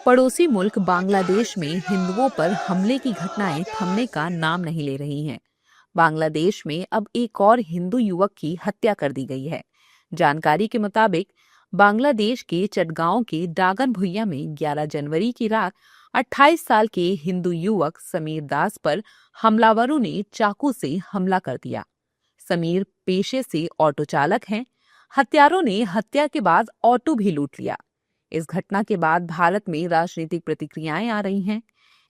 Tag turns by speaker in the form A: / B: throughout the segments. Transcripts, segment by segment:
A: पड़ोसी मुल्क बांग्लादेश में हिंदुओं पर हमले की घटनाएं थमने का नाम नहीं ले रही हैं। बांग्लादेश में अब एक और हिंदू युवक की हत्या कर दी गई है। जानकारी के मुताबिक बांग्लादेश के चटगांव के डागन भुइया में 11 जनवरी की रात 28 साल के हिंदू युवक समीर दास पर हमलावरों ने चाकू से हमला कर दिया। समीर पेशे से ऑटो चालक हैं। हत्यारों ने हत्या के बाद ऑटो भी लूट लिया। इस घटना के बाद भारत में राजनीतिक प्रतिक्रियाएं आ रही हैं।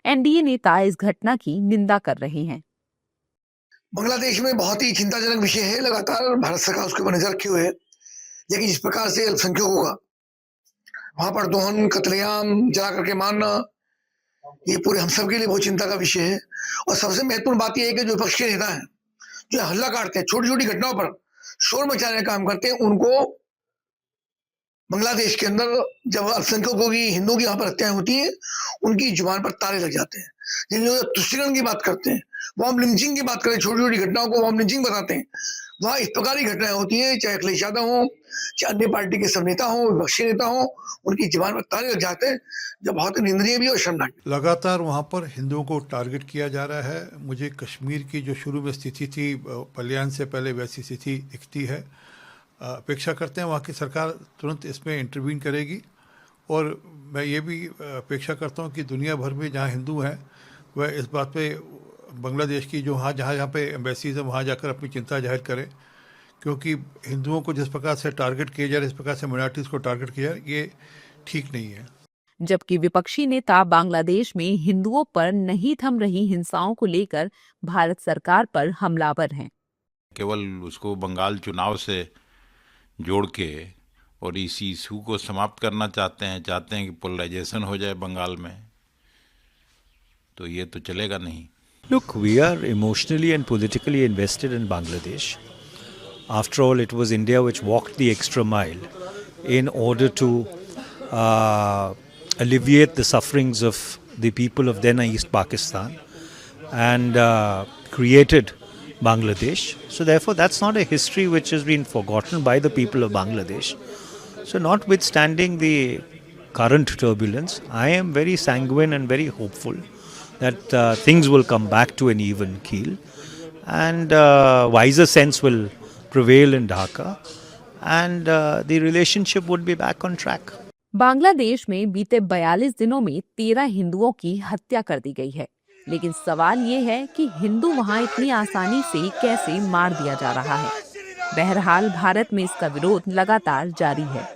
A: एनडीए नेता इस घटना की निंदा कर रहे हैं।
B: बांग्लादेश में बहुत ही चिंताजनक विषय है। लगातार भारत सरकार उसके ऊपर नजर रखी हुई है, लेकिन जिस प्रकार से अल्पसंख्यकों का वहां पर दोहन, कत्लेआम, जला करके मारना, ये पूरे हम सब के लिए बहुत चिंता का विषय है। और सबसे महत्वपूर्ण बात यह है कि जो विपक्ष के नेता हैं, जो हल्ला काटते हैं, छोटी छोटी घटनाओं पर शोर मचाने का काम करते हैं, उनको बांग्लादेश के अंदर जब अल्पसंख्यकों की, हिंदुओं की यहाँ पर हत्याएं होती है, उनकी जुबान पर ताले लग जाते हैं। जिन लोग तुष्टिकरण की बात करते हैं, बॉम्ब लिंचिंग की बात करें, छोटी छोटी घटनाओं को बॉम्ब लिंचिंग बताते हैं, वहाँ इस प्रकार की घटनाएं होती है। चाहे अखिलेश यादव हो, चाहे अन्य पार्टी के सब नेता हो, विपक्षी नेता हो, उनकी जुबान पर ताले लग जाते हैं, जो बहुत निंदनीय भी और शर्मनाक।
C: लगातार वहाँ पर हिंदुओं को टारगेट किया जा रहा है। मुझे कश्मीर की जो शुरू में स्थिति थी, पलायन से पहले, वैसी स्थिति दिखती है। अपेक्षा करते हैं वहाँ की सरकार तुरंत इसमें इंटरवीन करेगी। और मैं ये भी अपेक्षा करता हूँ कि दुनिया भर में जहाँ हिंदू हैं वह इस बात पे बांग्लादेश की जो जहाँ पे एम्बेसीज हैं वहाँ जाकर अपनी चिंता जाहिर करें, क्योंकि हिंदुओं को जिस प्रकार से टारगेट किया जा रहा है, इस प्रकार से माइनॉरिटीज़ को टारगेट किया जा रहा है, ये ठीक नहीं है।
A: जबकि विपक्षी नेता बांग्लादेश में हिंदुओं पर नहीं थम रही हिंसाओं को लेकर भारत सरकार पर हमलावर हैं।
D: केवल उसको बंगाल चुनाव से जोड़ के और इस इशू को समाप्त करना चाहते हैं कि पोलराइजेशन हो जाए बंगाल में, तो ये तो चलेगा नहीं।
E: Look, we are emotionally and politically invested in Bangladesh. After all, it was India which walked the extra mile in order to alleviate the sufferings of the people of then East Pakistan and created Bangladesh. So therefore, that's not a history which has been forgotten by the people of Bangladesh. So notwithstanding the current turbulence, I am very sanguine and very hopeful that things will come back to an even keel and wiser sense will prevail in Dhaka and the relationship would be back on track.
A: Bangladesh में बीते 42 दिनों में 13 हिंदुओं की हत्या कर दी गई है, लेकिन सवाल ये है कि हिंदू वहां इतनी आसानी से कैसे मार दिया जा रहा है। बहरहाल भारत में इसका विरोध लगातार जारी है।